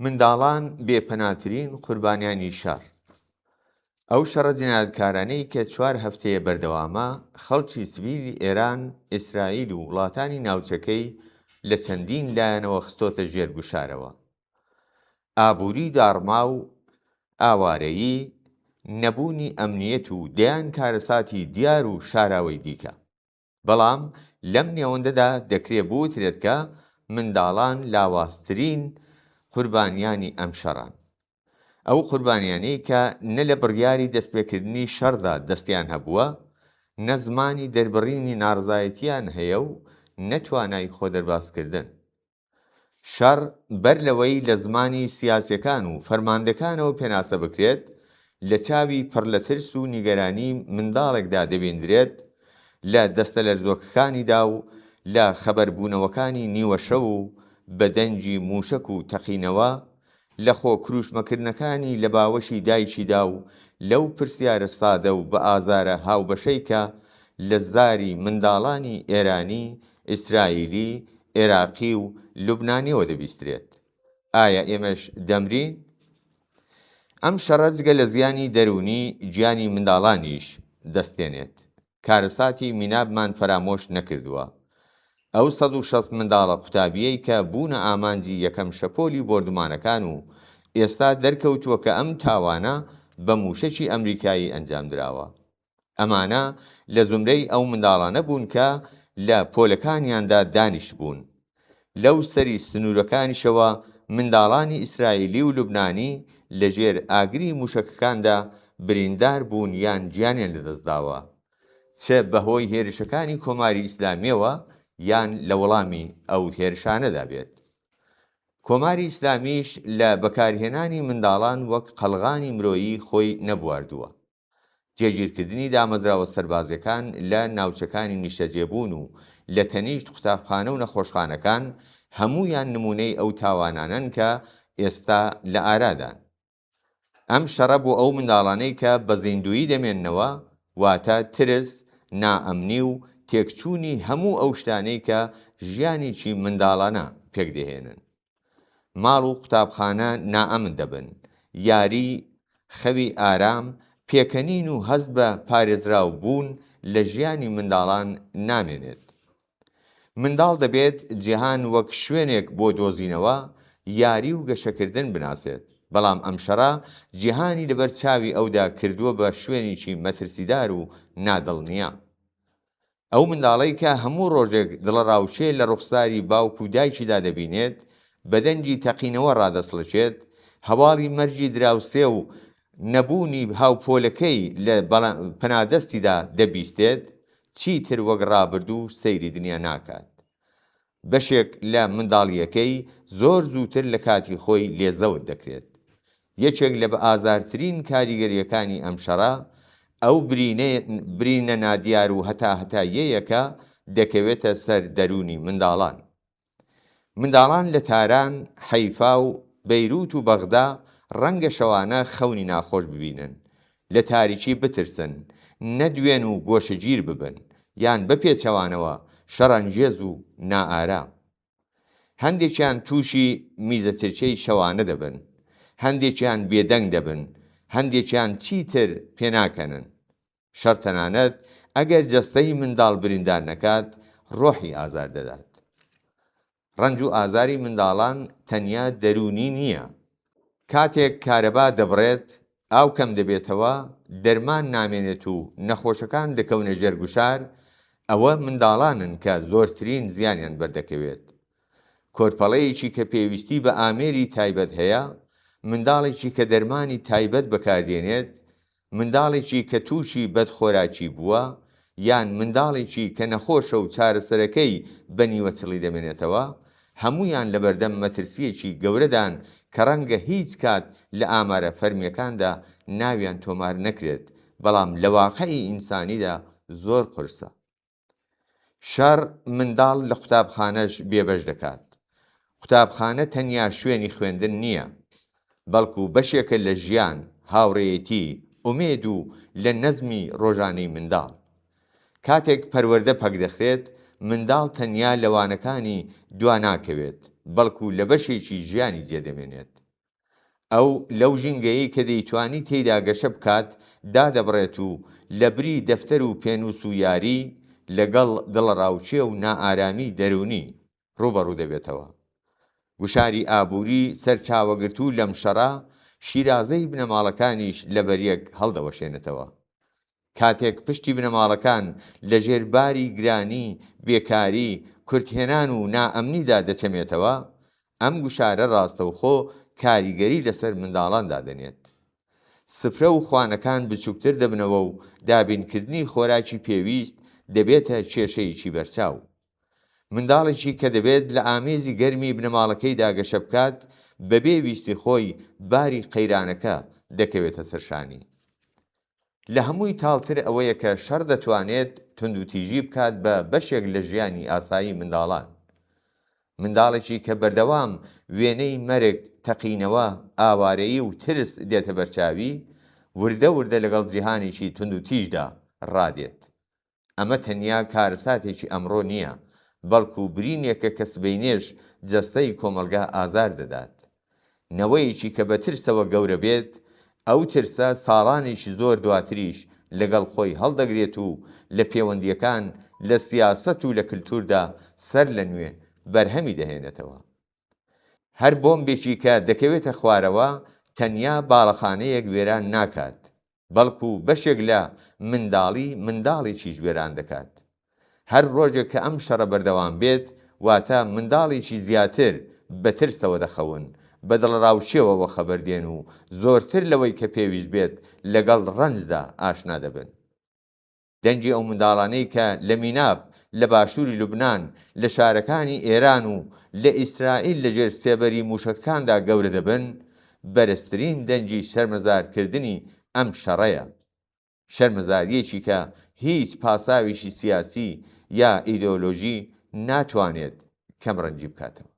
منداڵان بێپەناترین قوربانیانی شەڕ. ئەو شەڕە جینایەتکارانەی کە 4 هەفتەیە بەردەوامە خەڵکی سڤیلی ئێران، ئیسرائیل و وڵاتانی ناوچەکەی لە چەندین لایەنەوە خستۆتە ژێر گوشارەوە. ئابووری داڕما و ئاوارەیی، نەبوونی ئەمنیەت و دەیان کارەساتی دیار و شاراوەی دیکە. بەڵام لەم نێوەندەدا دەکرێت بوترێت کە منداڵان لاواازترین قوربانیانی ئەم شەڕان. ئەو قوربانیانەی کە نە لە بڕیاری دەستپێکردنی شەڕدا دەستیان هەبووە، نە زمانی دەربڕینی ناڕزایەتیان هەیە و نەتوانای خۆدەربازکردن. شەڕ بەر لەوەی لە زمانی سیاسیەکان و فەرماندەکانەوە پێناسە بکرێت، لە چاوی پڕ لە ترس و نیگەرانی منداڵێکدا دەبێندرێت، لە دەستە لەرزۆکەکانیدا و لە خەبەربوونەوەکانی نیوەشەو و بە دەنجی موشک و تەقینەوە، لە خۆ کروشمەکردنەکانی لە باوەشی دایکیدا و لەو پرسیارە سادە و بە ئازارە هاوبەشەی کە لە زاری منداڵانی ئێرانی، ئیسرائیلی، عێراقی و لوبنانیەوە دەبیسترێت. ئایا ئێمەش دەمرین؟ ئەم شەڕە جگە لە زیانی دەرونی گیانی منداڵانیش دەستێنێت. کارەساتی مینابمان فەرامۆش نەکردووە. ئەو 160 منداڵە قوتابیەی کە بوونە ئامانجی یەکەم شەپۆلی بۆردومانەکان و ئێستا دەرکەوتووە کە ئەم تاوانە بە موشەکی ئەمریکایی ئەنجام دراوە. ئەمانە لە زمرەی ئەو منداڵانە بوون کە لە پۆلەکانیاندا دانیش بوون. لەو سەری سنوورەکانیشەوە منداڵانی ئیسرائیلی و لوبنانی لەژێر ئاگری موشەکەکاندا بریندار بوون یان گیانیان لەدەستداوە، چە بەهۆی هێرشەکانی کۆماری ئیسلامیەوە یان لە وەڵامی ئەو هێرشانەدا بێت. کۆماری ئیسلامیش لە بەکارهێنانی منداڵان وەک قەڵغانی مرۆیی خۆی نەبواردووە. جێگیرکردنی دامەزراوە سەربازیەکان لە ناوچەکانی نیشتەجێبوون و لە تەنیشت قوتابخانە و نەخۆشخانەکان هەموویان نمونەی ئەو تاوانانن کە ئێستا لە ئارادان. ئەم شەڕە بۆ ئەو منداڵانەی کە بە زیندویی دەمێننەوە، واتە ترس، نائەمنی و تێکچوونی هەموو ئەو شتانەی کە ژیانێکی منداڵانە پێک دەهێنن. ماڵ و قوتابخانە نائەمن دەبن، یاری، خەوی ئارام، پێکەنین و هەست بە پارێزراو بوون لە ژیانی منداڵان نامێنێت. منداڵ دەبێت جیهان وەک شوێنێک بۆ دۆزینەوە، یاری و گەشەکردن بناسێت. بەڵام ئەم شەڕە جیهانی لەبەر چاوی ئەودا کردووە بە شوێنێکی مەترسیدار و نادڵنیە. ئەو منداڵەی کە هەموو ڕۆژێک دڵەڕاوچێ لە ڕوخساری باوک و دایکیدا دەبینێت، بەدەنجی تەقینەوە ڕادەسڵەچێت، هەواڵی مەرجی دراوسێ و نەبوونی هاوپۆلەکەی لە پەنادەستیدا دەبیستێت، چیتر وەک ڕابردوو سەیری دنیا ناکات. بەشێک لە منداڵیەکەی زۆر زووتر لە کاتی خۆی لێزەوت دەکرێت. یەکێک لە بە ئازارترین کاریگەریەکانی ئەم شەڕە ئەو برینە نادیار و هەتایەیەکە دەکەوێتە سەر دەرونی منداڵان. منداڵان لە تاران، حەیفا و بەیروت و بەغدا ڕەنگە شەوانە خەونی ناخۆش ببینن، لە تاریکی بترسن، نەدوێن و گۆشەگیر ببن، یان بەپێچەوانەوە شەڕەنگێز و نائارام. هەندێکیان تووشی میزەچرکەی شەوانە دەبن، هەندێکیان بێدەنگ دەبن، هەندێکیان چیتر پێناکەنن. شەڕ تەنانەت ئەگەر جەستەی منداڵ بریندار نەکات، ڕۆحی ئازار دەدات. ڕەنج و ئازاری منداڵان تەنیا دەرونی نییە. کاتێک کارەبا دەبڕێت، ئاو کەم دەبێتەوە، دەرمان نامێنێت و نەخۆشەکان دەکەونە ژێرگوشار، ئەوە منداڵانن کە زۆرترین زیانیان بەردەکەوێت. کۆرپەڵەیەکی کە پێویستی بە ئامێری تایبەت هەیە، منداڵێکی کە دەرمانی تایبەت بەکاردێنێت، منداڵێکی کە تووشی بەدخۆراکی بووە، یان منداڵێکی کە نەخۆشە و چارەسەرەکەی بە نیوەچڵی دەمێنێتەوە، هەمویان لە بەردەم مەترسیەکی گەورەدان کە ڕەنگە هیچ کات لە ئامارە فەرمیەکاندا ناویان تۆمار نەکرێت، بەڵام لە واقعی ئینسانیدا زۆر قورسە. شەڕ منداڵ لە قوتابخانەش بێبەش دەکات. قوتابخانە تەنیا شوێنی خوێندن نییە، بەڵکو بەشێکە لە ژیان، هاوڕێیەتی، ئومێد و لە نەزمی ڕۆژانەی منداڵ. کاتێک پەروەردە پەک دەخرێت، منداڵ تەنیا لەوانەکانی دوا ناکەوێت، بەڵکو لە بەشێکی ژیانی جێدەمێنێت. ئەو لەو ژینگەیەی کە دەیتوانی تێیدا گەشە بکات دادەبڕێت و لە بری دەفتەر و پێنووس و یاری لەگەڵ دڵڕاوچێ و نائارامی دەرونی ڕوبەڕوو دەبێتەوە. وشاری ئابووری سەرچاوەگرت و لەم شەڕە شیرازەی بنەماڵەکانیش لە بەریەک هەڵدەوەشێنێتەوە. کاتێک پشتی بنەماڵەکان لە ژێرباری گرانی، بێکاری، کورتهێنان و نائەمنیدا دەچەمێتەوە، ئەم گوشارە ڕاستەوخۆ کاریگەری لەسەر منداڵاندا دەنێت. سفرە و خوانەکان بچووکتر دەبنەوە و دابینکردنی خۆراکی پێویست دەبێتە کێشەیەکی بەرچاو. منداڵێکی کە دەبێت لە ئامێزی گەرمی بنەماڵەکەیدا گەشە بکات بەبێ ویستی خۆی باری قەیرانەکە دەکەوێتە سەرشانی. لە هەمووی تاڵتر ئەوەیە کە شەڕ دەتوانێت توندوتیژی بکات بە بەشێک لە ژیانی ئاسایی منداڵان. منداڵێکی کە بەردەوام وێنەی مەرگ، تەقینەوە، ئاوارەیی و ترس دێتە بەرچاوی، وردە وردە لەگەڵ جیهانێکی توندوتیژدا ڕادێت. ئەمە تەنیا کارەساتێکی ئەمڕۆ نییە، بەڵکو برینێکە کە سبەینێش جەستەی کۆمەلگا ئازار دەدات. نەوەیەکی کە بە ترسەوە گەورە بێت، ئەو ترسە ساڵانێکی زۆر دواتریش لەگەڵ خۆی هەڵدەگرێت و لە پەیوەندیەکان، لە سیاسەت و لە کلتوردا سەر لە نوێ بەرهەمی دەهێنێتەوە. هەر بۆمبێکی کە دەکەوێتە خوارەوە تەنیا باڵەخانەیەک وێران ناکات، بەڵکو بەشێک لە منداڵێکیش وێران دەکات. هەر ڕۆژێک کە ئەم شەڕە بەردەوام بێت، واتە منداڵێکی زیاتر بە ترسەوە دەخەون، بە دڵڕاوچێەوە خەبەردێن و زۆرتر لەوەی کە پێویست بێت لەگەڵ ڕەنجدا ئاشنا دەبن. دەنگی ئەو منداڵانەی کە لە میناب، لە باشووری لوبنان، لە شارەکانی ئێران و لە ئیسرائیل لەژێر سێبەری موشکەکاندا گەورە دەبن، بەرزترین دەنگی شەرمەزارکردنی ئەم شەڕەیە. شەرمەزاریەکی کە هیچ پاساویشی سیاسی یا ئیدۆلۆژی ناتوانێت کەمڕەنجی بکاتەوە.